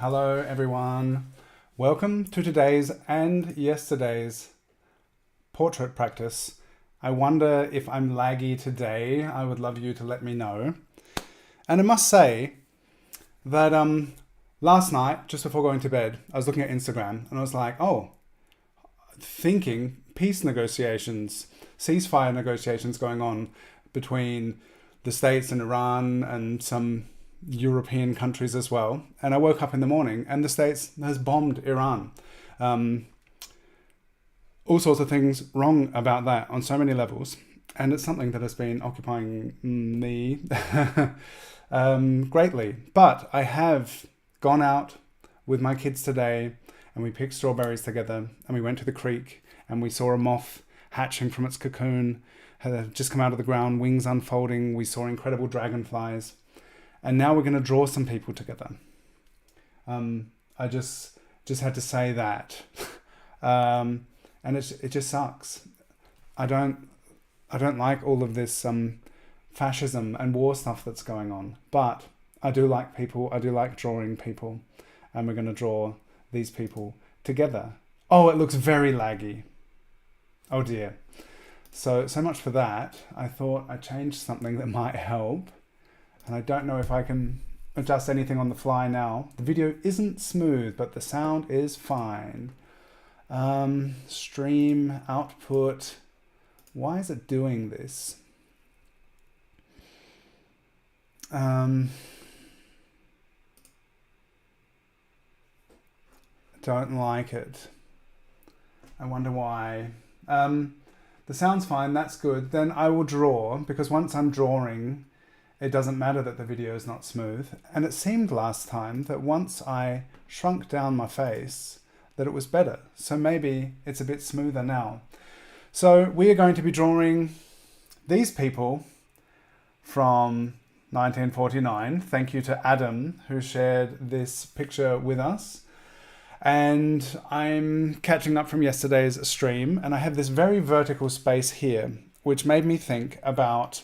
Hello everyone. Welcome to today's and yesterday's portrait practice. I wonder if I'm laggy today. I would love you to let me know. And I must say that last night, just before going to bed, I was looking at Instagram and I was like, thinking peace negotiations, ceasefire negotiations going on between the States and Iran and some European countries as well. And I woke up in the morning and the States has bombed Iran. All sorts of things wrong about that on so many levels. And it's something that has been occupying me greatly. But I have gone out with my kids today and we picked strawberries together and we went to the creek and we saw a moth hatching from its cocoon, had just come out of the ground, wings unfolding. We saw incredible dragonflies. And now we're going to draw some people together. I just had to say that. And it just sucks. I don't like all of this fascism and war stuff that's going on. But I do like people. I do like drawing people. And we're going to draw these people together. Oh, it looks very laggy. Oh dear. So much for that. I thought I changed something that might help. And I don't know if I can adjust anything on the fly now. The video isn't smooth, but the sound is fine. Stream, output. Why is it doing this? Don't like it. I wonder why. The sound's fine, that's good. Then I will draw, because once I'm drawing, it doesn't matter that the video is not smooth. And it seemed last time that once I shrunk down my face, that it was better. So maybe it's a bit smoother now. So we are going to be drawing these people from 1949. Thank you to Adam, who shared this picture with us. And I'm catching up from yesterday's stream. And I have this very vertical space here, which made me think about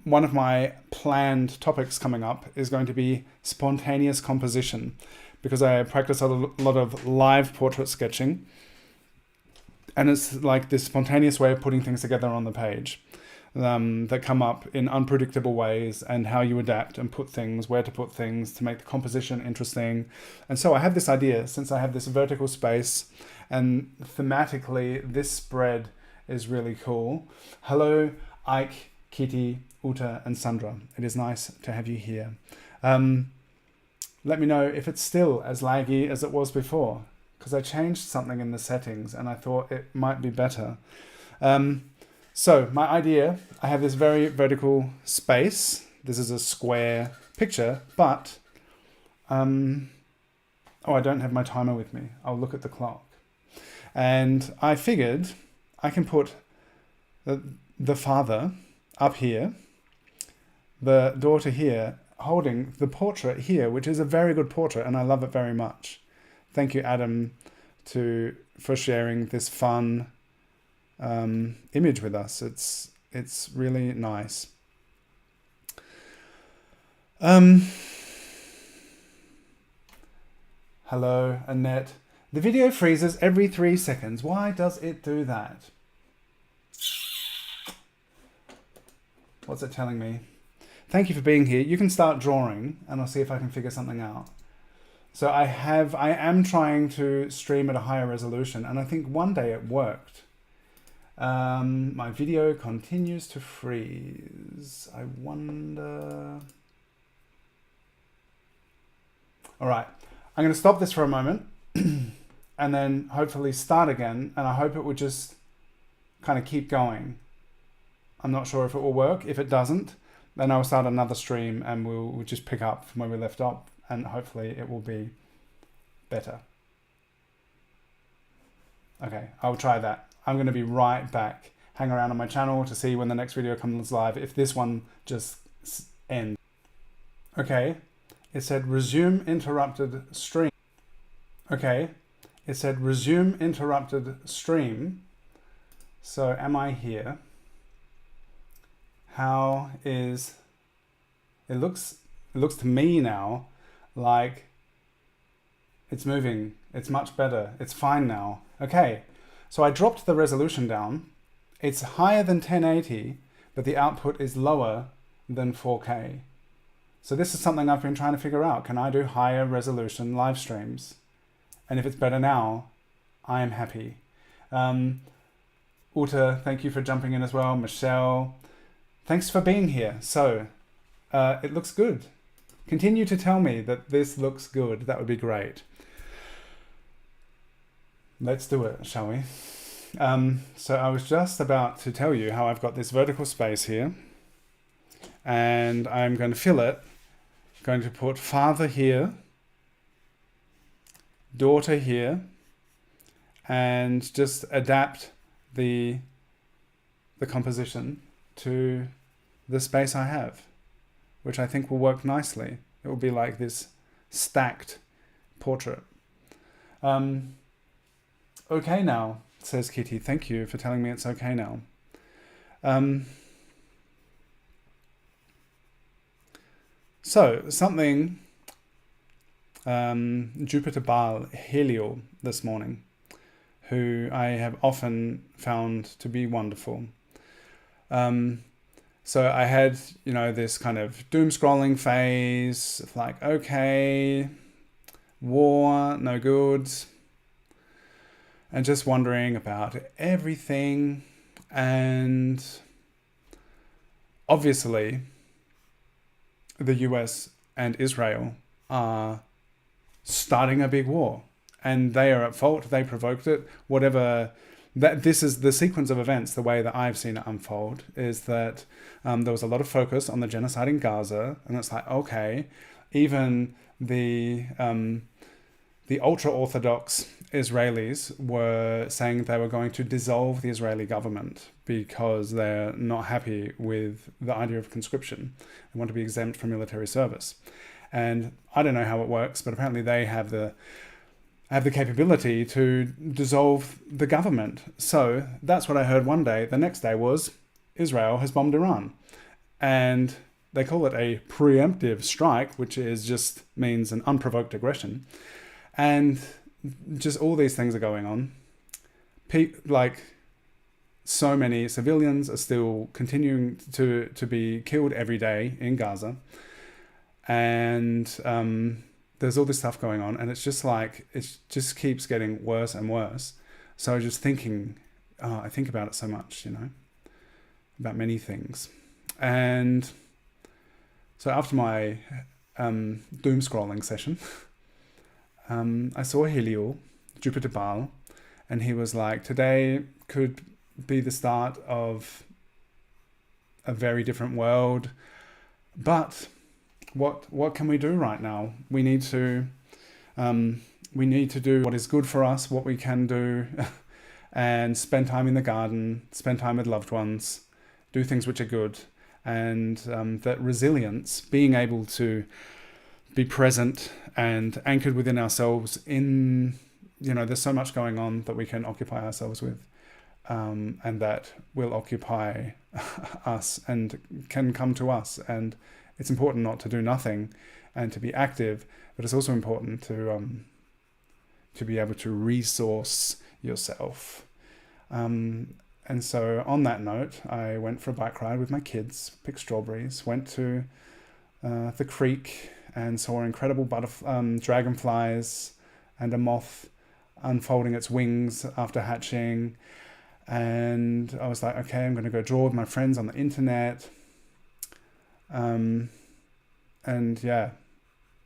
one of my planned topics coming up is going to be spontaneous composition, because I practice a lot of live portrait sketching. And it's like this spontaneous way of putting things together on the page that come up in unpredictable ways, and how you adapt and put things, where to put things to make the composition interesting. And so I have this idea, since I have this vertical space and thematically this spread is really cool. Hello, Ike, Kitty, Uta and Sandra. It is nice to have you here. Let me know if it's still as laggy as it was before, because I changed something in the settings and I thought it might be better. So my idea, I have this very vertical space. This is a square picture, but I don't have my timer with me. I'll look at the clock. And I figured I can put the father up here, the daughter here, holding the portrait here, which is a very good portrait, and I love it very much. Thank you, Adam, for sharing this fun image with us. It's really nice. Hello, Annette. The video freezes every 3 seconds. Why does it do that? What's it telling me? Thank you for being here. You can start drawing and I'll see if I can figure something out. So I am trying to stream at a higher resolution, and I think one day it worked. My video continues to freeze. I wonder... All right, I'm going to stop this for a moment and then hopefully start again. And I hope it would just kind of keep going. I'm not sure if it will work. If it doesn't, then I'll start another stream and we'll just pick up from where we left off, and hopefully it will be better. Okay, I'll try that. I'm going to be right back. Hang around on my channel to see when the next video comes live, if this one just ends. Okay, it said resume interrupted stream. Okay, it said resume interrupted stream. So am I here? How is... It looks to me now Like, it's moving. It's much better. It's fine now. Okay, so I dropped the resolution down. It's higher than 1080, but the output is lower than 4K. So this is something I've been trying to figure out. Can I do higher resolution live streams? And if it's better now, I am happy. Uta, thank you for jumping in as well. Michelle, thanks for being here. So it looks good. Continue to tell me that this looks good. That would be great. Let's do it, shall we? So I was just about to tell you how I've got this vertical space here, and I'm going to fill it. Going to put father here, daughter here, and just adapt the composition to the space I have, which I think will work nicely. It will be like this stacked portrait. Okay now, says Kitty. Thank you for telling me it's okay now. So something Jupiter Baal Helio this morning, who I have often found to be wonderful. So I had, this kind of doom scrolling phase, like, okay, war, no good, and just wondering about everything. And obviously, the US and Israel are starting a big war, and they are at fault. They provoked it. Whatever. This is the sequence of events. The way that I've seen it unfold is that there was a lot of focus on the genocide in Gaza, and it's like, okay, even the ultra-Orthodox Israelis were saying they were going to dissolve the Israeli government because they're not happy with the idea of conscription. They want to be exempt from military service. And I don't know how it works, but apparently they have the capability to dissolve the government. So that's what I heard one day. The next day was Israel has bombed Iran. And they call it a preemptive strike, which means an unprovoked aggression. And just all these things are going on. Like, so many civilians are still continuing to be killed every day in Gaza. And there's all this stuff going on, and it's just like, it just keeps getting worse and worse. So just thinking, I think about it so much, about many things. And so after my doom scrolling session, I saw Helio, Jupiter Baal, and he was like, today could be the start of a very different world, but what can we do right now? We need to do what is good for us, what we can do, and spend time in the garden, spend time with loved ones, do things which are good, and that resilience, being able to be present and anchored within ourselves in, there's so much going on that we can occupy ourselves with, and that will occupy us and can come to us. And it's important not to do nothing and to be active, but it's also important to be able to resource yourself. And so on that note, I went for a bike ride with my kids, picked strawberries, went to the creek and saw incredible dragonflies and a moth unfolding its wings after hatching. And I was like, okay, I'm going to go draw with my friends on the internet. And yeah,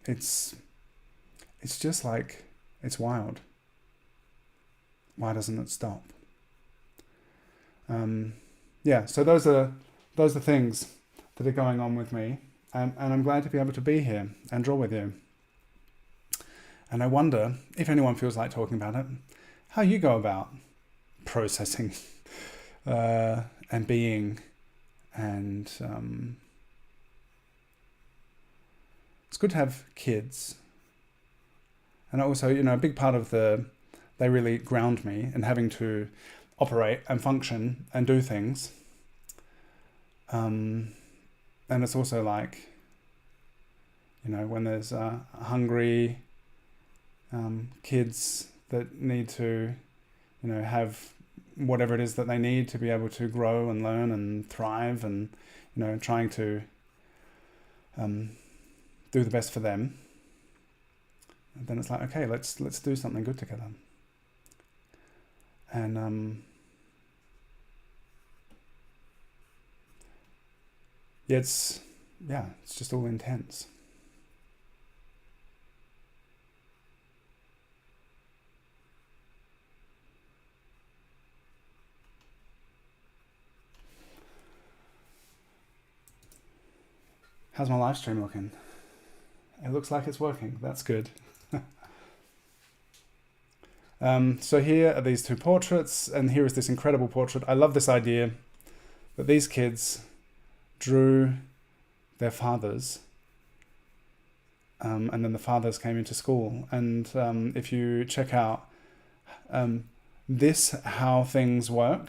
it's just like, it's wild. Why doesn't it stop? Yeah, so those are things that are going on with me. And I'm glad to be able to be here and draw with you. And I wonder, if anyone feels like talking about it, how you go about processing and being, and it's good to have kids. And also, a big part of they really ground me in having to operate and function and do things. And it's also like, when there's hungry kids that need to, have whatever it is that they need to be able to grow and learn and thrive, and trying to do the best for them. And then it's like, okay, let's do something good together. And it's just all intense. How's my live stream looking? It looks like it's working. That's good. So here are these two portraits, and here is this incredible portrait. I love this idea that these kids drew their fathers, and then the fathers came into school. And if you check out this How Things Work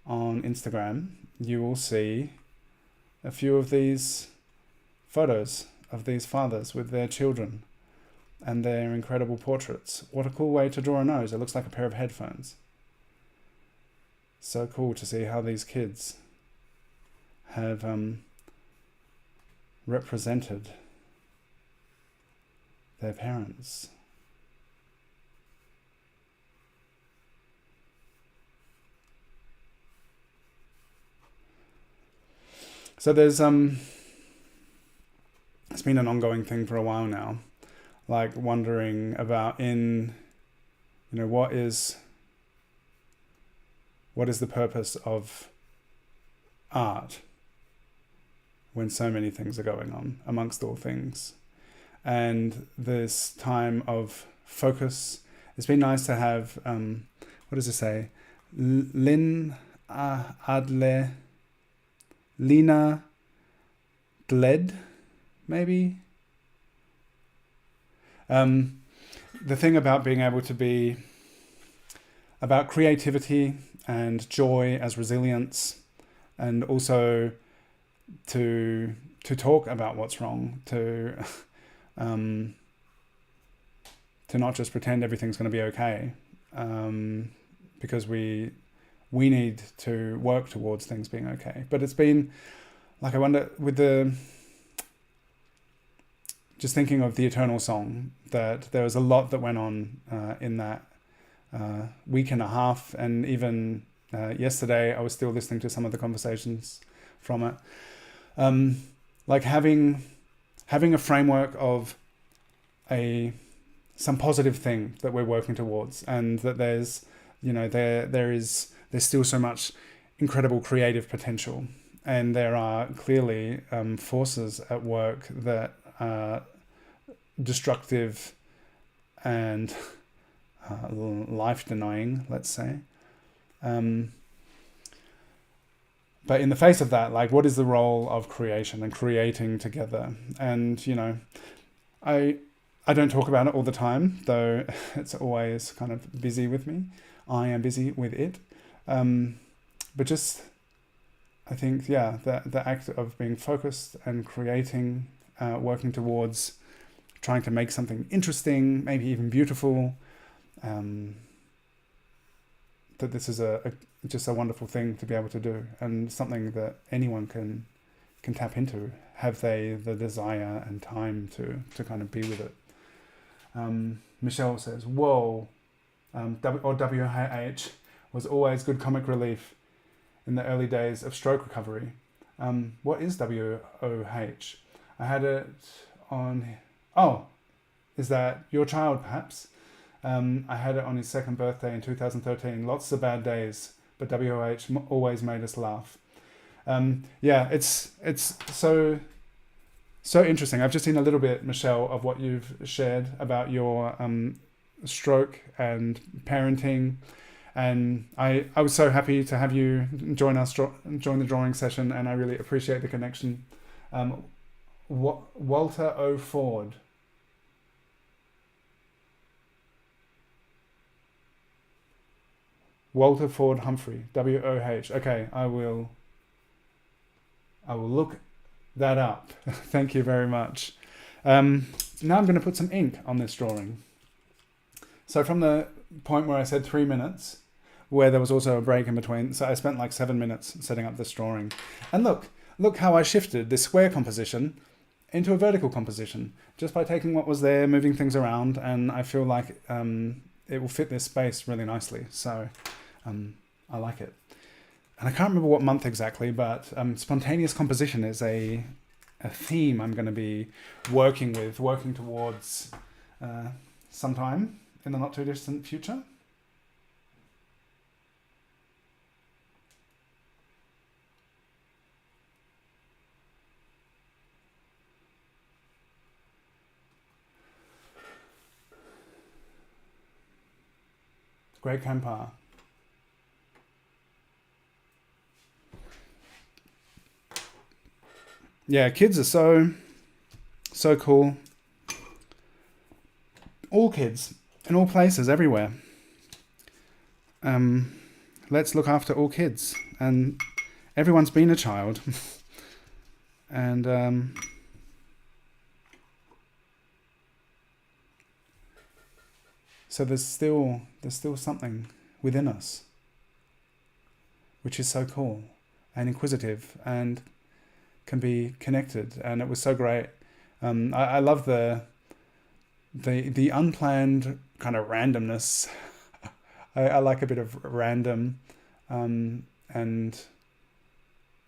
on Instagram, you will see a few of these photos of these fathers with their children and their incredible portraits. What a cool way to draw a nose. It looks like a pair of headphones. So cool to see how these kids have represented their parents. So there's it's been an ongoing thing for a while now, like wondering about what is the purpose of art when so many things are going on amongst all things. And this time of focus, it's been nice to have, what does it say? Lina Gled, maybe? The thing about being able to be about creativity and joy as resilience, and also to talk about what's wrong, to not just pretend everything's going to be okay, because we need to work towards things being okay. But it's been like, I wonder, with just thinking of the Eternal Song, that there was a lot that went on in that week and a half, and even yesterday I was still listening to some of the conversations from it. Like having a framework of some positive thing that we're working towards, and that there's there's still so much incredible creative potential, and there are clearly forces at work that are destructive and life-denying, let's say. But in the face of that, like, what is the role of creation and creating together? And, I don't talk about it all the time, though it's always kind of busy with me. I am busy with it. But just, I think, the act of being focused and creating, working towards trying to make something interesting, maybe even beautiful, that this is just a wonderful thing to be able to do, and something that anyone can tap into, have they the desire and time to kind of be with it. Michelle says, whoa, WH was always good comic relief in the early days of stroke recovery. What is WOH? I had it on... Oh, is that your child, perhaps? I had it on his second birthday in 2013. Lots of bad days, but WOH always made us laugh. It's so interesting. I've just seen a little bit, Michelle, of what you've shared about your stroke and parenting, and I was so happy to have you join the drawing session, and I really appreciate the connection. Walter O. Ford. Walter Ford Humphrey, WOH. Okay, I will look that up. Thank you very much. Now I'm going to put some ink on this drawing. So from the point where I said 3 minutes, where there was also a break in between, so I spent like 7 minutes setting up this drawing. And look how I shifted this square composition into a vertical composition just by taking what was there, moving things around, and I feel like it will fit this space really nicely. So I like it. And I can't remember what month exactly, but spontaneous composition is a theme I'm going to be working towards sometime in the not too distant future. Great Grandpa. Yeah, kids are so cool. All kids, in all places, everywhere. Let's look after all kids. And everyone's been a child. And so there's still something within us, which is so cool and inquisitive and can be connected. And it was so great. I love the unplanned kind of randomness. I like a bit of random, and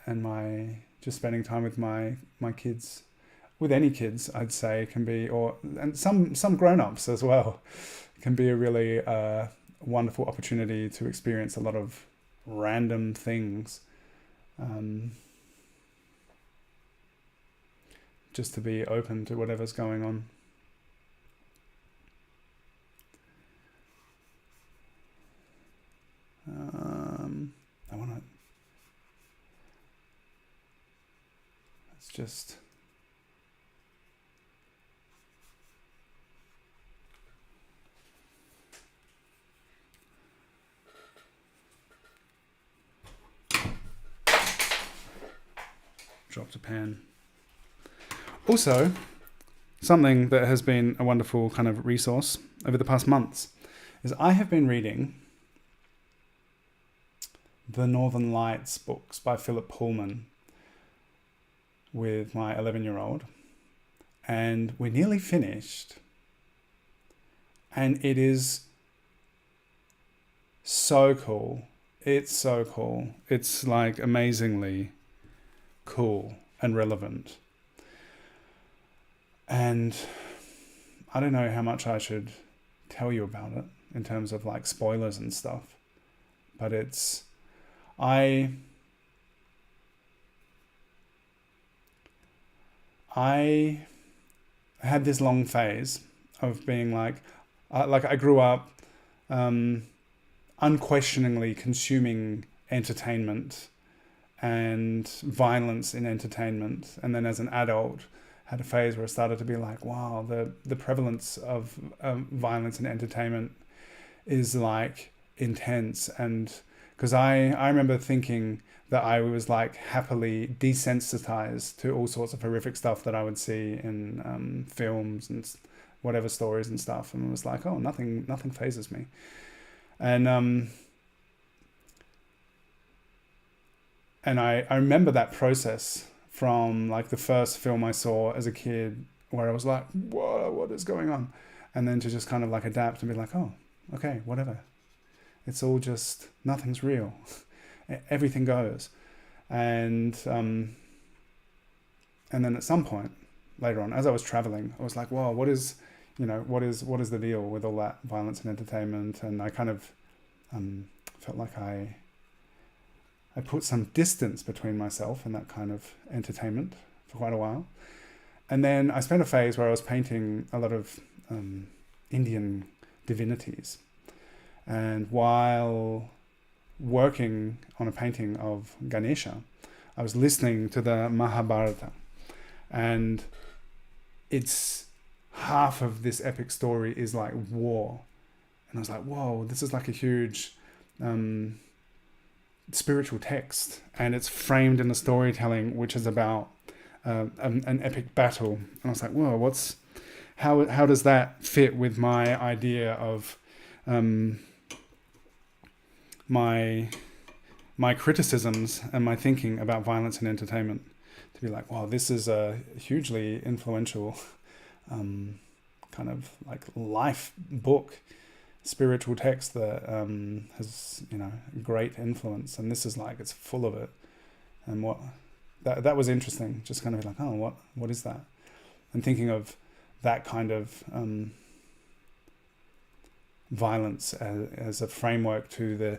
my just spending time with my kids, with any kids, I'd say, can be, and some grown-ups as well, can be a really wonderful opportunity to experience a lot of random things. Just to be open to whatever's going on. I want to. Let's just. Dropped a pen. Also, something that has been a wonderful kind of resource over the past months is I have been reading the Northern Lights books by Philip Pullman with my 11-year-old, and we're nearly finished, and it is so cool. It's so cool. It's like amazingly cool and relevant. And I don't know how much I should tell you about it in terms of like spoilers and stuff, but I had this long phase of being like I grew up unquestioningly consuming entertainment and violence in entertainment, and then as an adult had a phase where I started to be like, wow, the prevalence of violence in entertainment is like intense. And because I remember thinking that I was like happily desensitized to all sorts of horrific stuff that I would see in films and whatever stories and stuff, and it was like, oh, nothing phases me. And I remember that process from like the first film I saw as a kid, where I was like, whoa, what is going on? And then to just kind of like adapt and be like, oh, okay, whatever. It's all just, nothing's real. Everything goes. And then at some point later on, as I was traveling, I was like, whoa, what is the deal with all that violence and entertainment? And I kind of felt like I put some distance between myself and that kind of entertainment for quite a while. And then I spent a phase where I was painting a lot of Indian divinities. And while working on a painting of Ganesha, I was listening to the Mahabharata. And it's half of this epic story is like war. And I was like, whoa, this is like a huge spiritual text, and it's framed in a storytelling which is about an epic battle. And I was like, whoa, how does that fit with my idea of my criticisms and my thinking about violence in entertainment? To be like, wow, this is a hugely influential kind of like life book, spiritual text that has, great influence, and this is like, it's full of it. And that was interesting, just kind of like, oh, what is that? And thinking of that kind of violence as a framework to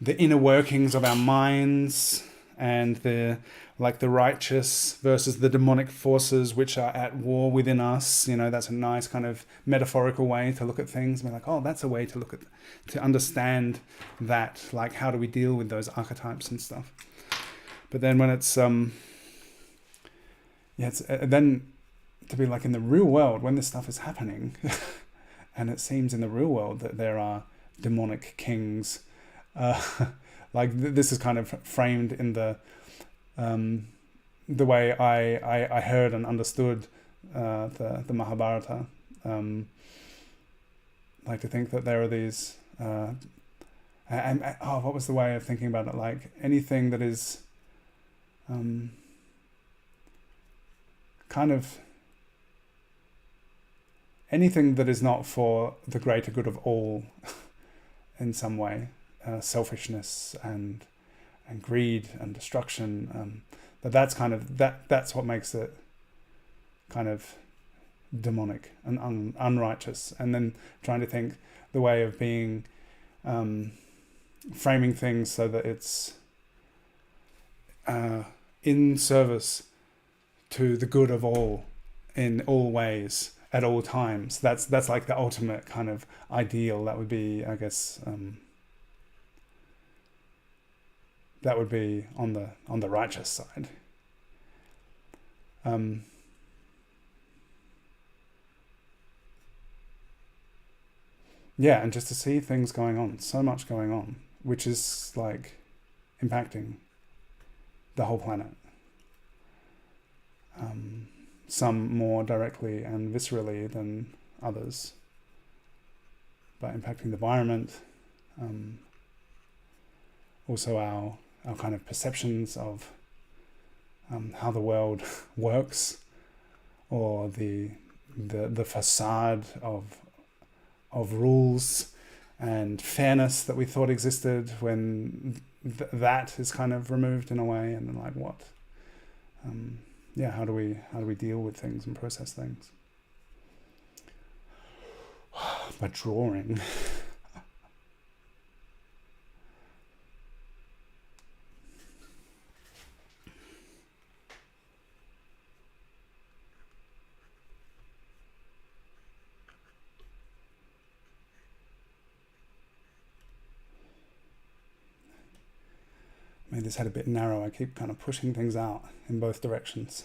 the inner workings of our minds, and the righteous versus the demonic forces which are at war within us. That's a nice kind of metaphorical way to look at things. And be like, oh, that's a way to understand that. Like, how do we deal with those archetypes and stuff? But then when it's then to be like in the real world when this stuff is happening, and it seems in the real world that there are demonic kings. This is kind of framed in the way I heard and understood the Mahabharata. To think that there are these what was the way of thinking about it? Like anything that is anything that is not for the greater good of all in some way. Selfishness and greed and destruction, that's kind of that's what makes it kind of demonic and unrighteous. And then trying to think the way of being framing things so that it's in service to the good of all in all ways at all times. That's like the ultimate kind of ideal. That would be, I guess, that would be on the righteous side. And just to see things going on, so much going on, which is like impacting the whole planet. Some more directly and viscerally than others, but impacting the environment, also our kind of perceptions of how the world works, or the facade of rules and fairness that we thought existed, when that is kind of removed in a way. And like, what how do we deal with things and process things? By drawing. Made this head a bit narrow. I keep kind of pushing things out in both directions.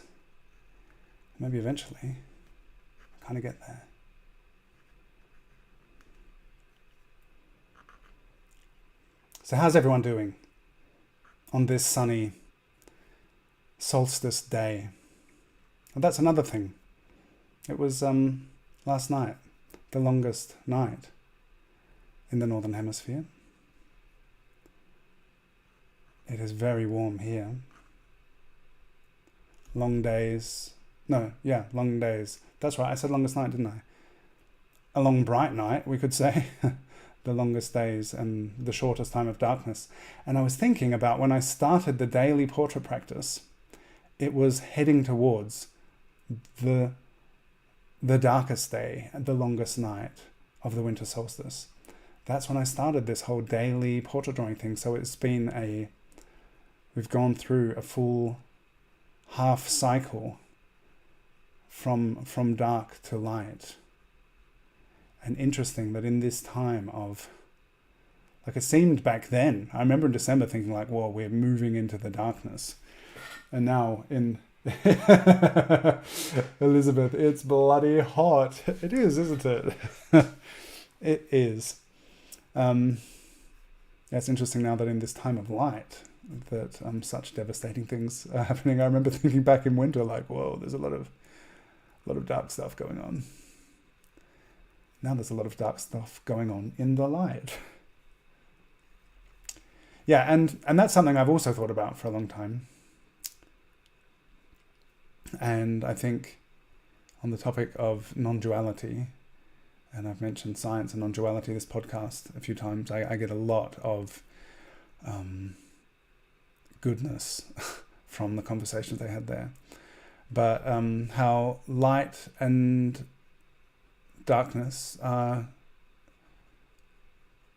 Maybe eventually I kind of get there. So how's everyone doing on this sunny solstice day? And that's another thing. It was last night, the longest night in the Northern Hemisphere. It is very warm here. Long days. Long days. That's right, I said longest night, didn't I? A long bright night, we could say. The longest days and the shortest time of darkness. And I was thinking about when I started the daily portrait practice, it was heading towards the darkest day, the longest night of the winter solstice. That's when I started this whole daily portrait drawing thing. So it's been we've gone through a full half cycle from dark to light. And interesting that in this time of, like, it seemed back then, I remember in December thinking like, whoa, we're moving into the darkness. And now in Elizabeth, it's bloody hot. It is, isn't it? It is. It's interesting now that in this time of light, that such devastating things are happening. I remember thinking back in winter, like, whoa, there's a lot of dark stuff going on. Now there's a lot of dark stuff going on in the light. Yeah, and that's something I've also thought about for a long time. And I think on the topic of non-duality, and I've mentioned science and non-duality this podcast a few times, I get a lot of goodness from the conversations they had there. But how light and darkness are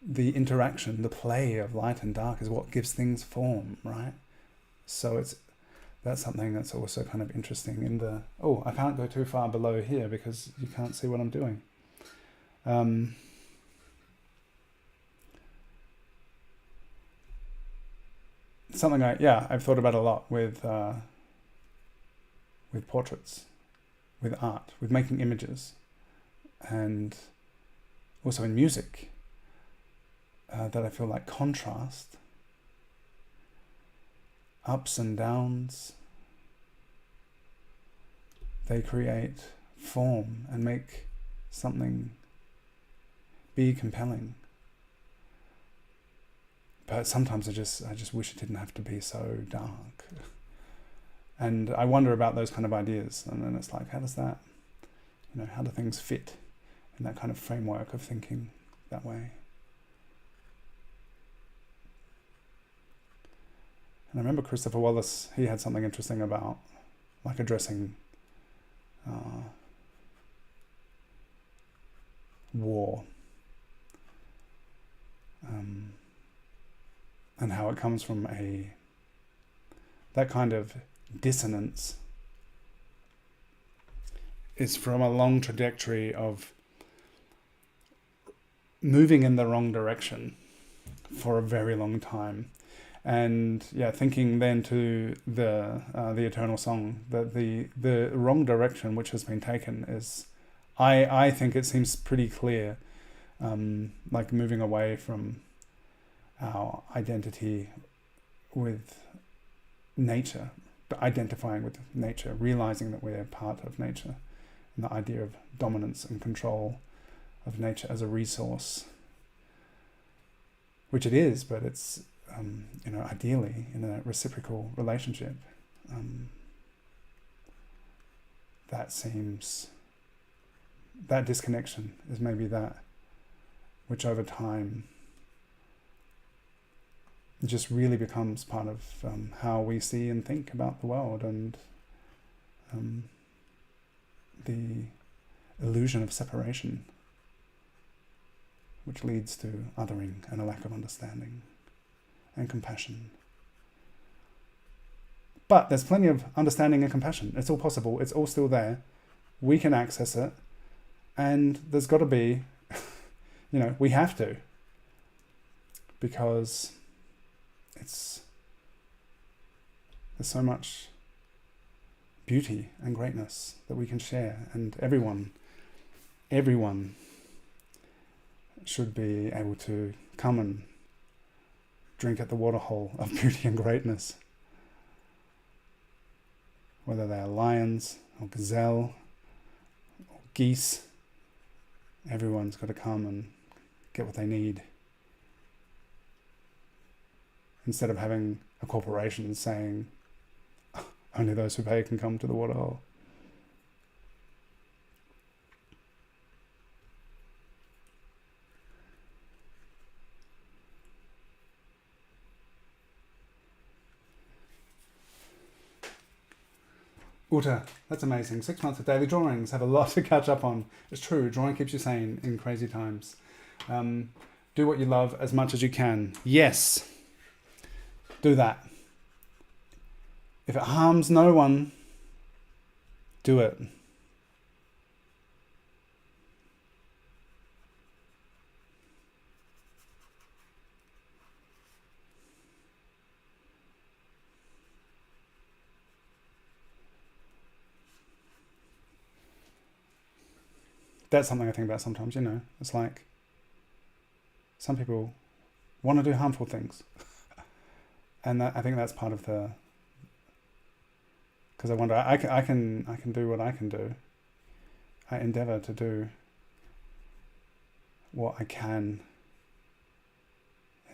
the interaction, the play of light and dark is what gives things form, right? So that's something that's also kind of interesting in the... Oh, I can't go too far below here because you can't see what I'm doing. Something I've thought about a lot with portraits, with art, with making images, and also in music, that I feel like contrast, ups and downs, they create form and make something be compelling. But sometimes I just wish it didn't have to be so dark. And I wonder about those kind of ideas. And then it's like, how does that, how do things fit in that kind of framework of thinking that way? And I remember Christopher Wallace, he had something interesting about like addressing war. And how it comes from that kind of dissonance is from a long trajectory of moving in the wrong direction for a very long time. And thinking then to the Eternal Song, that the wrong direction which has been taken is, I think it seems pretty clear, like moving away from our identity with nature, identifying with nature, realizing that we're part of nature, and the idea of dominance and control of nature as a resource, which it is, but it's ideally in a reciprocal relationship. That disconnection is maybe that which over time just really becomes part of how we see and think about the world, and the illusion of separation, which leads to othering and a lack of understanding and compassion. But there's plenty of understanding and compassion. It's all possible. It's all still there. We can access it. And there's got to be, we have to. Because there's so much beauty and greatness that we can share. And everyone should be able to come and drink at the waterhole of beauty and greatness. Whether they are lions or gazelle or geese, everyone's got to come and get what they need. Instead of having a corporation saying, only those who pay can come to the waterhole. Uta, that's amazing. 6 months of daily drawings. Have a lot to catch up on. It's true, drawing keeps you sane in crazy times. Do what you love as much as you can. Yes, do that. If it harms no one, do it. That's something I think about sometimes, It's like some people want to do harmful things. And that, I think that's part of the, because I wonder, I can do what I can do. I endeavor to do what I can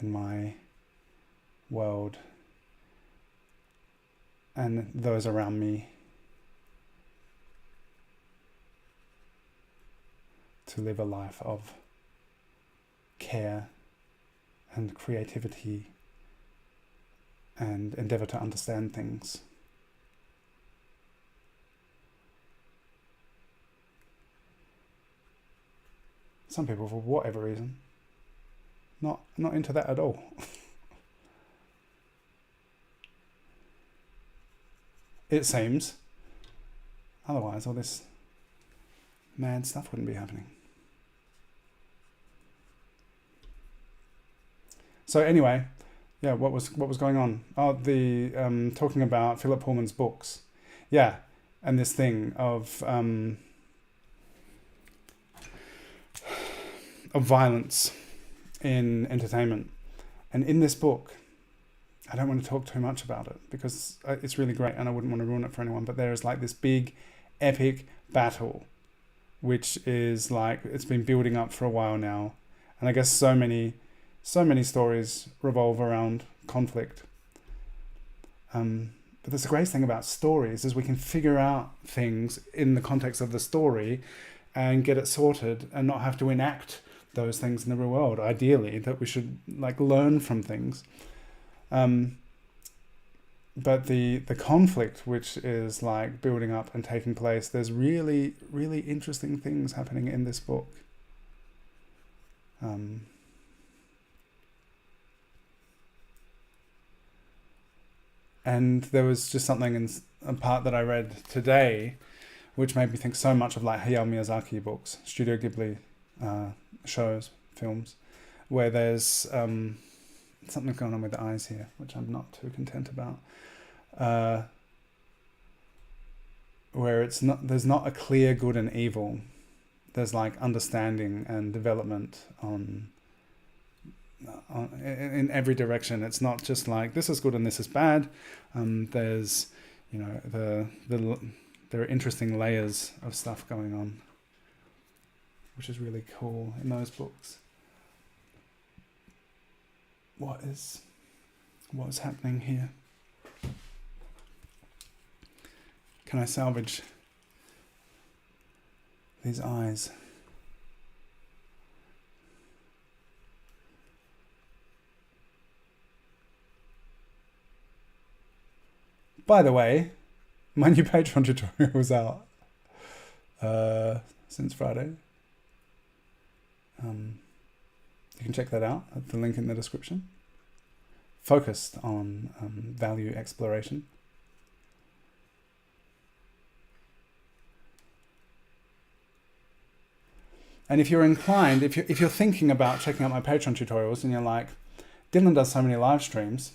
in my world and those around me to live a life of care and creativity and endeavor to understand things. Some people, for whatever reason, not into that at all. It seems. Otherwise, all this mad stuff wouldn't be happening. So anyway, yeah, what was going on? Oh, the talking about Philip Pullman's books, yeah, and this thing of violence in entertainment, and in this book, I don't want to talk too much about it because it's really great, and I wouldn't want to ruin it for anyone. But there is like this big, epic battle, which is like it's been building up for a while now, and I guess so many stories revolve around conflict. But that's the great thing about stories is we can figure out things in the context of the story and get it sorted and not have to enact those things in the real world. Ideally, that we should like learn from things. But the conflict, which is like building up and taking place, there's really, really interesting things happening in this book. And there was just something in a part that I read today which made me think so much of like Hayao Miyazaki books, Studio Ghibli shows, films, where there's something going on with the eyes here, which I'm not too content about. Where there's not a clear good and evil. There's like understanding and development in every direction. It's not just like this is good and this is bad. There's, you know, there are interesting layers of stuff going on, which is really cool in those books. What is happening here? Can I salvage these eyes? By the way, my new Patreon tutorial was out since Friday. You can check that out at the link in the description. Focused on value exploration. And if you're inclined, if you're thinking about checking out my Patreon tutorials and you're like, Dylan does so many live streams,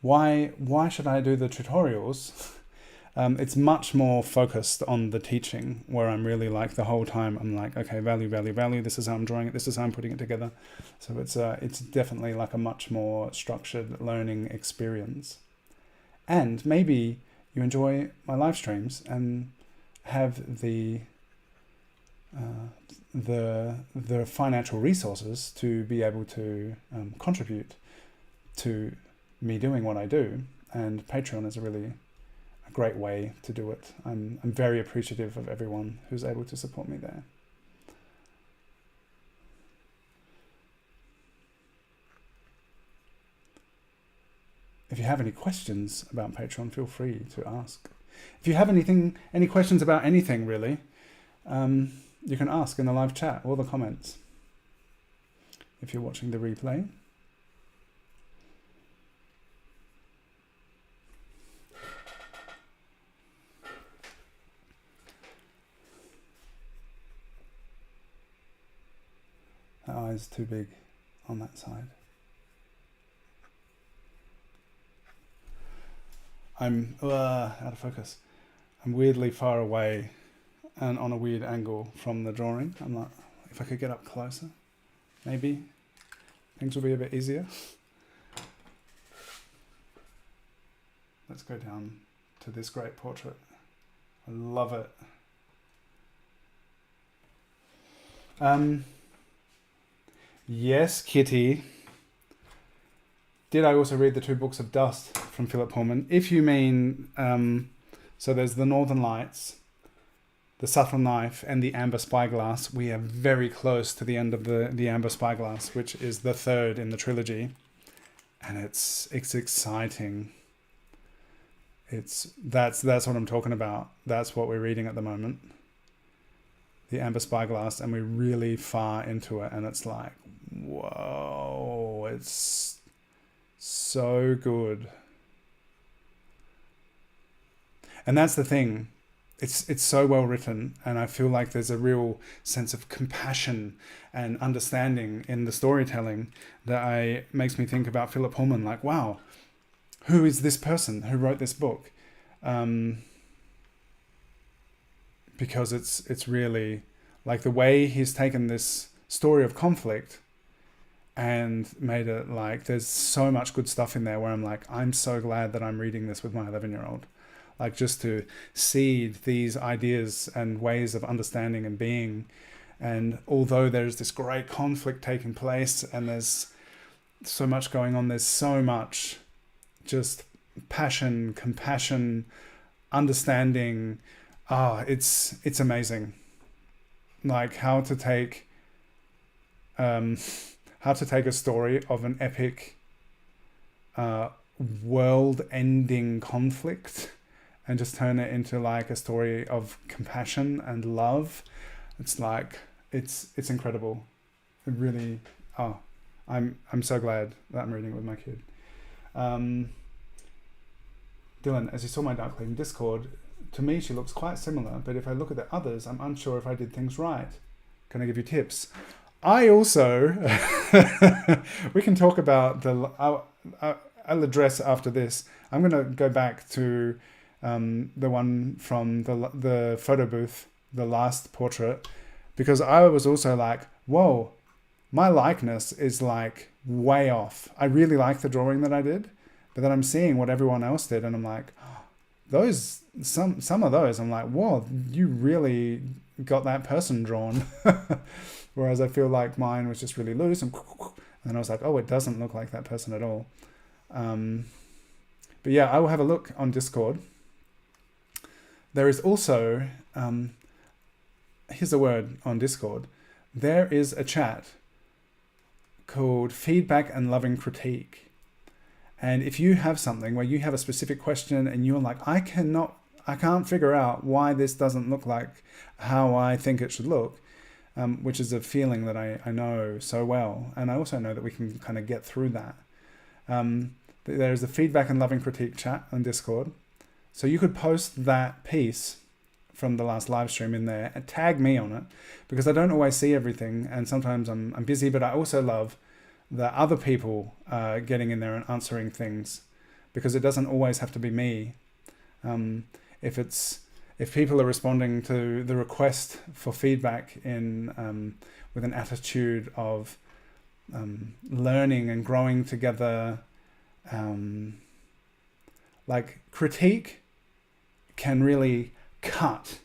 why should I do the tutorials? It's much more focused on the teaching, where I'm really like the whole time I'm like, okay, value, this is how I'm drawing it, this is how I'm putting it together. So it's definitely like a much more structured learning experience. And maybe you enjoy my live streams and have the financial resources to be able to contribute to me doing what I do, and Patreon is a really great way to do it. I'm very appreciative of everyone who's able to support me there. If you have any questions about Patreon, feel free to ask. If you have any questions about anything really, you can ask in the live chat or the comments if you're watching the replay. That eye is too big on that side. I'm out of focus. I'm weirdly far away and on a weird angle from the drawing. I'm like, if I could get up closer, maybe things will be a bit easier. Let's go down to this great portrait. I love it. Yes, Kitty. Did I also read the 2 books of dust from Philip Pullman? If you mean, so there's the Northern Lights, the Subtle Knife, and the Amber Spyglass. We are very close to the end of the Amber Spyglass, which is the 3rd in the trilogy, and it's exciting. That's what I'm talking about. That's what we're reading at the moment. The Amber Spyglass, and we're really far into it, and it's like, whoa, it's so good. And that's the thing. It's so well written, and I feel like there's a real sense of compassion and understanding in the storytelling that makes me think about Philip Pullman, like, wow, who is this person who wrote this book? Because it's really like the way he's taken this story of conflict and made it like there's so much good stuff in there where I'm like, I'm so glad that I'm reading this with my 11-year-old. Like, just to seed these ideas and ways of understanding and being. And although there's this great conflict taking place and there's so much going on, there's so much just passion, compassion, understanding. It's amazing. Like how to take a story of an epic world-ending conflict and just turn it into like a story of compassion and love. It's like it's incredible. It really I'm so glad that I'm reading it with my kid. Dylan, as you saw my Dark Lady in Discord, to me she looks quite similar, but if I look at the others, I'm unsure if I did things right. Can I give you tips? I also we can talk about I'll address after this. I'm going to go back to the one from the photo booth, the last portrait, because I was also like, whoa, my likeness is like way off. I really like the drawing that I did, but then I'm seeing what everyone else did, and I'm like, some of those, I'm like, whoa, you really got that person drawn. Whereas I feel like mine was just really loose, and I was like, oh, it doesn't look like that person at all. But yeah, I will have a look on Discord. There is also, here's a word on Discord. There is a chat called Feedback and Loving Critique. And if you have something where you have a specific question and you're like, I can't figure out why this doesn't look like how I think it should look, which is a feeling that I know so well. And I also know that we can kind of get through that. There's a Feedback and Loving Critique chat on Discord. So you could post that piece from the last live stream in there and tag me on it, because I don't always see everything, and sometimes I'm busy, but I also love that other people getting in there and answering things, because it doesn't always have to be me. If people are responding to the request for feedback with an attitude of learning and growing together, like critique can really cut.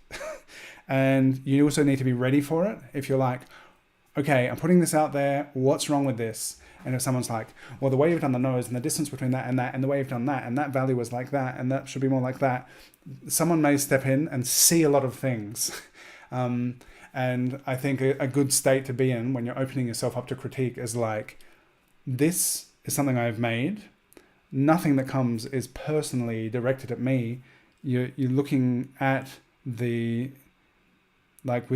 And you also need to be ready for it. If you're like, okay, I'm putting this out there, what's wrong with this? And if someone's like, well, the way you've done the nose and the distance between that, and the way you've done that, and that value was like that, and that should be more like that, someone may step in and see a lot of things. And I think a good state to be in when you're opening yourself up to critique is like, this is something I've made. Nothing that comes is personally directed at me. You're looking at with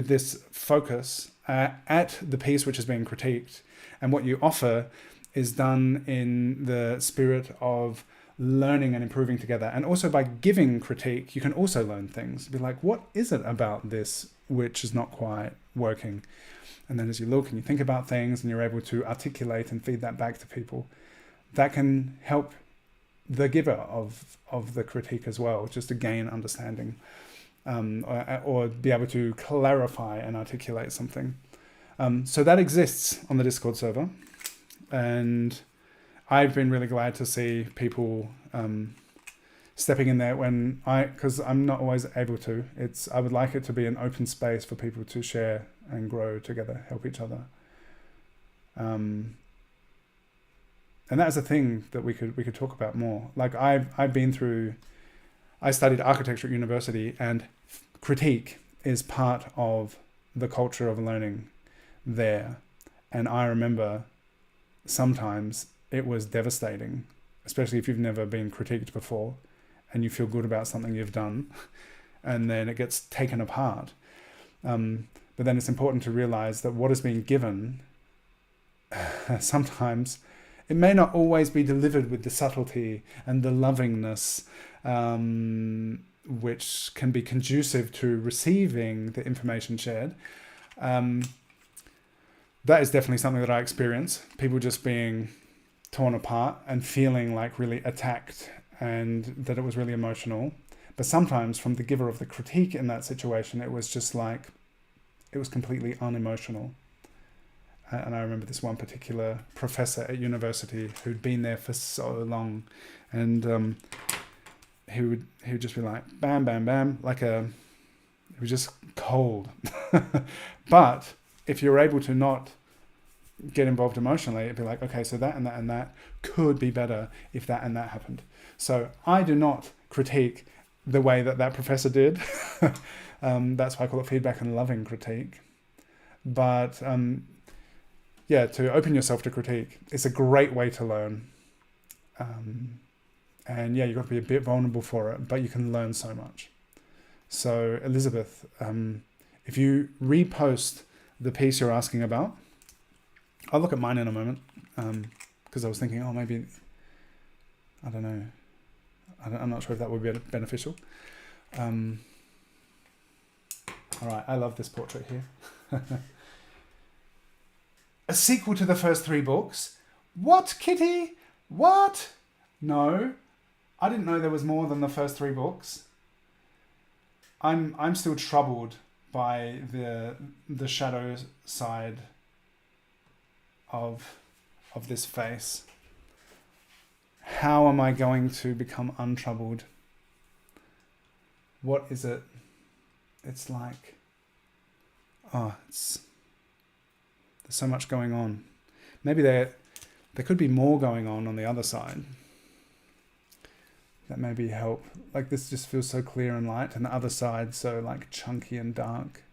this focus at the piece which is being critiqued, and what you offer is done in the spirit of learning and improving together. And also by giving critique, you can also learn things. Be like, what is it about this which is not quite working? And then as you look and you think about things and you're able to articulate and feed that back to people, that can help the giver of the critique as well, just to gain understanding, or be able to clarify and articulate something. So that exists on the Discord server, and I've been really glad to see people stepping in there because I'm not always able to. I would like it to be an open space for people to share and grow together, help each other. And that is a thing that we could talk about more. Like I've been through. I studied architecture at university, and critique is part of the culture of learning there. And I remember sometimes it was devastating, especially if you've never been critiqued before and you feel good about something you've done, and then it gets taken apart. But then it's important to realize that what is being given, sometimes it may not always be delivered with the subtlety and the lovingness which can be conducive to receiving the information shared. That is definitely something that I experience. People just being torn apart and feeling like really attacked, and that it was really emotional. But sometimes from the giver of the critique in that situation, it was just like, it was completely unemotional. And I remember this one particular professor at university who'd been there for so long, and he would just be like, bam, bam, bam, it was just cold. But if you're able to not get involved emotionally, it'd be like, okay, so that and that and that could be better if that and that happened. So I do not critique the way that professor did. That's why I call it feedback and loving critique. But to open yourself to critique, it's a great way to learn. And you've got to be a bit vulnerable for it, but you can learn so much. So Elizabeth, if you repost the piece you're asking about, I'll look at mine in a moment, because I was thinking, maybe, I don't know, I'm not sure if that would be beneficial. All right, I love this portrait here. A sequel to the first 3 books? What, Kitty? What? No, I didn't know there was more than the first 3 books. I'm still troubled by the shadow side of this face. How am I going to become untroubled? What is it? It's like, there's so much going on. Maybe there could be more going on the other side. That maybe help. Like this just feels so clear and light, and the other side so like chunky and dark.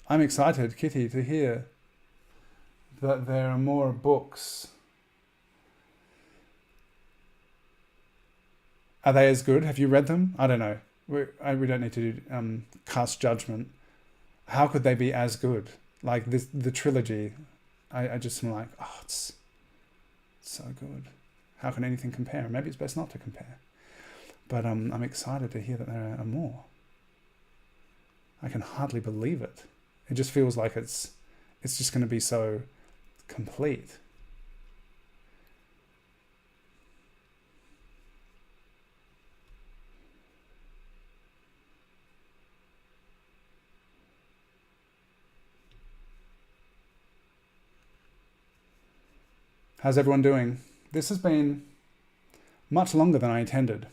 I'm excited, Kitty, to hear that there are more books. Are they as good? Have you read them? I don't know. We don't need to cast judgment. How could they be as good? Like the trilogy, I just am like, it's so good. How can anything compare? Maybe it's best not to compare. But I'm excited to hear that there are more. I can hardly believe it. It just feels like it's just going to be so complete. How's everyone doing? This has been much longer than I intended.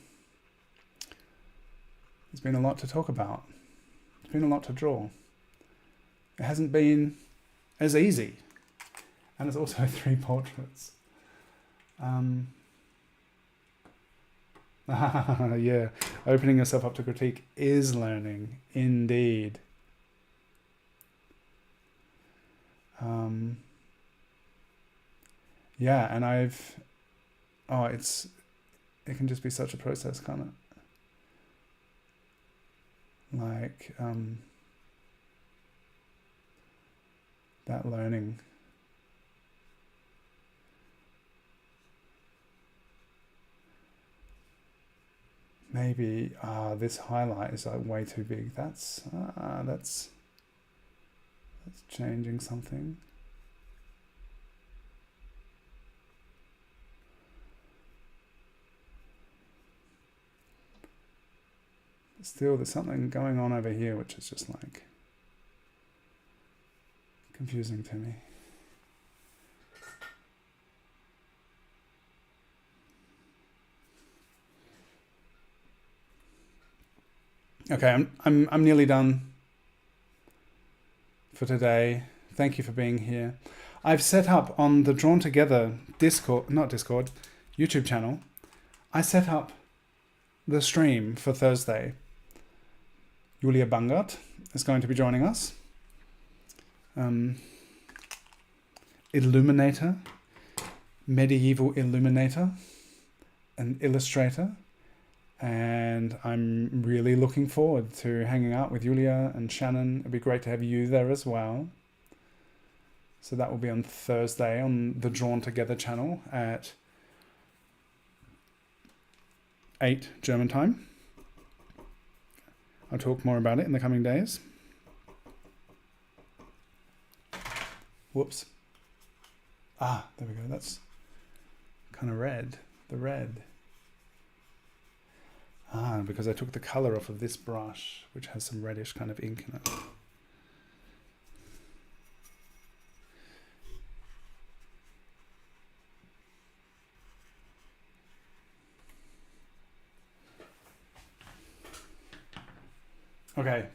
There's been a lot to talk about. There's been a lot to draw. It hasn't been as easy. And it's also 3 portraits. Yeah, opening yourself up to critique is learning, indeed. And it can just be such a process, can't it? Like, that learning. Maybe, this highlight is like way too big. That's changing something. Still, there's something going on over here which is just like confusing to me. Okay, I'm nearly done for today. Thank you for being here. I've set up on the Drawn Together YouTube channel. I set up the stream for Thursday. Julia Bungart is going to be joining us. Illuminator, medieval illuminator, an illustrator. And I'm really looking forward to hanging out with Julia and Shannon. It'd be great to have you there as well. So that will be on Thursday on the Drawn Together channel at 8 German time. I'll talk more about it in the coming days. Whoops. Ah, there we go. That's kind of red. The red. Ah, because I took the color off of this brush, which has some reddish kind of ink in it. Okay.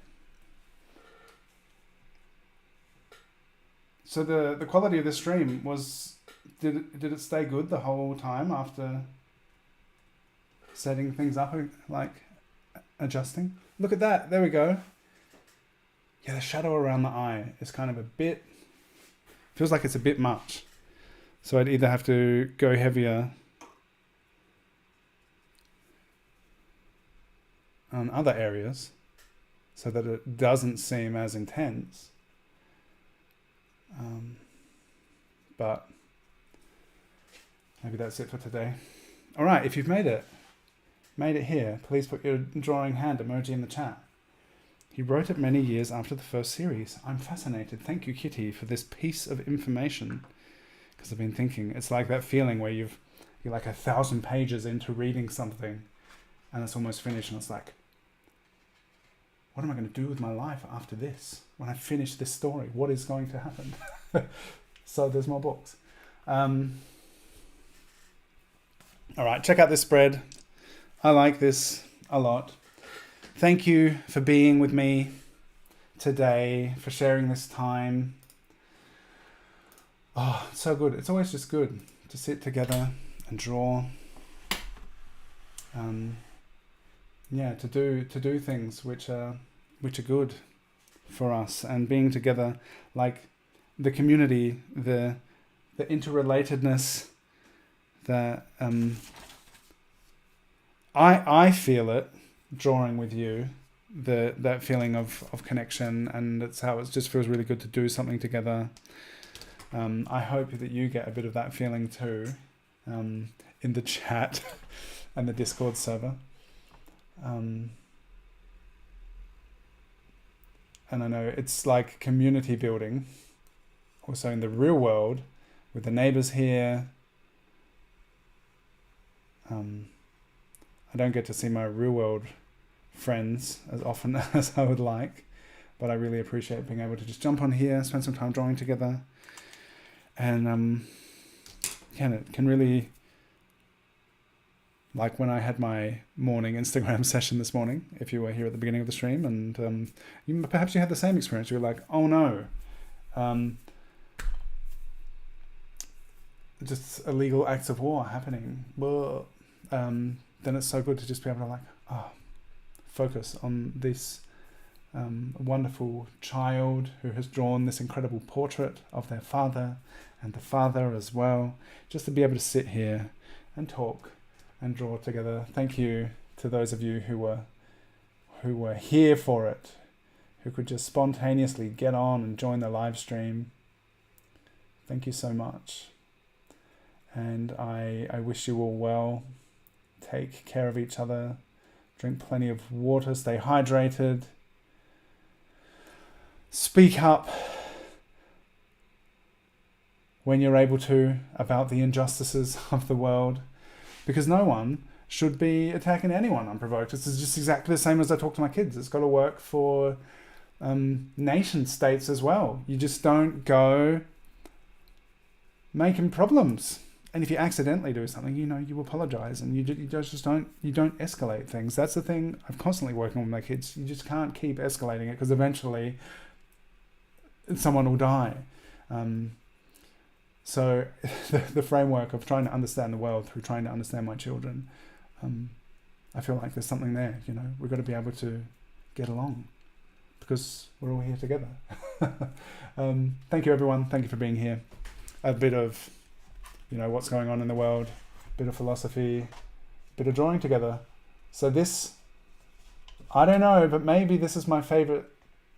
So the quality of this stream was, did it stay good the whole time after setting things up, like adjusting? Look at that, there we go. Yeah, the shadow around the eye is kind of a bit, feels like it's a bit much. So I'd either have to go heavier on other areas so that it doesn't seem as intense. But maybe that's it for today. All right, if you've made it here, please put your drawing hand emoji in the chat. He wrote it many years after the first series. I'm fascinated. Thank you, Kitty, for this piece of information. Because I've been thinking, it's like that feeling where you're like 1,000 pages into reading something and it's almost finished, and it's like, what am I going to do with my life after this? When I finish this story, what is going to happen? So there's more books. All right, check out this spread. I like this a lot. Thank you for being with me today, for sharing this time. Oh, it's so good. It's always just good to sit together and draw. Yeah, to do things which are good for us, and being together, like the community, the interrelatedness, that I feel it drawing with you, that feeling of connection, and it's how it just feels really good to do something together. I hope that you get a bit of that feeling too, in the chat and the Discord server. And I know it's like community building also in the real world with the neighbors here. I don't get to see my real world friends as often as I would like, but I really appreciate being able to just jump on here, spend some time drawing together, and it can really, like when I had my morning Instagram session this morning, if you were here at the beginning of the stream, and perhaps you had the same experience. You were like, oh no, just illegal acts of war happening. Well, then it's so good to just be able to focus on this wonderful child who has drawn this incredible portrait of their father, and the father as well, just to be able to sit here and talk and draw together. Thank you to those of you who were here for it, who could just spontaneously get on and join the live stream. Thank you so much. And I wish you all well. Take care of each other. Drink plenty of water. Stay hydrated. Speak up when you're able to about the injustices of the world, because no one should be attacking anyone unprovoked. It's just exactly the same as I talk to my kids. It's got to work for nation states as well. You just don't go making problems. And if you accidentally do something, you apologize, and you don't escalate things. That's the thing I'm constantly working with my kids. You just can't keep escalating it, because eventually someone will die. So the framework of trying to understand the world through trying to understand my children, I feel like there's something there. We've got to be able to get along, because we're all here together. Thank you, everyone. Thank you for being here. A bit of what's going on in the world, a bit of philosophy, a bit of drawing together. So this, I don't know, but maybe this is my favorite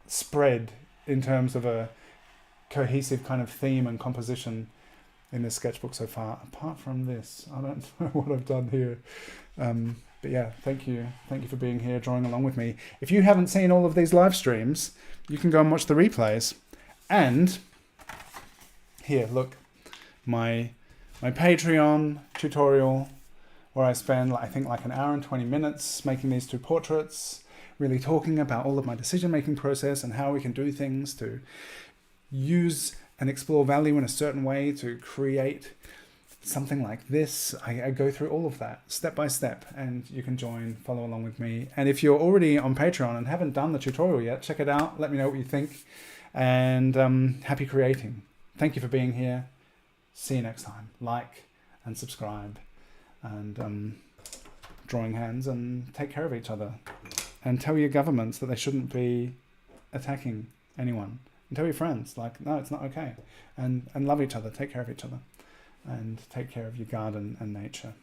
spread in terms of a cohesive kind of theme and composition in this sketchbook so far. Apart from this, I don't know what I've done here. But yeah, thank you for being here, drawing along with me. If you haven't seen all of these live streams, you can go and watch the replays. And here, look, my Patreon tutorial, where I spend, I think, like an hour and 20 minutes making these two portraits, really talking about all of my decision-making process and how we can do things to use and explore value in a certain way to create something like this. I go through all of that step by step, and you can follow along with me. And if you're already on Patreon and haven't done the tutorial yet, check it out. Let me know what you think, and happy creating. Thank you for being here. See you next time. Like and subscribe, and drawing hands, and take care of each other, and tell your governments that they shouldn't be attacking anyone, and tell your friends, like, no, it's not okay, and love each other, take care of each other, and take care of your garden and nature.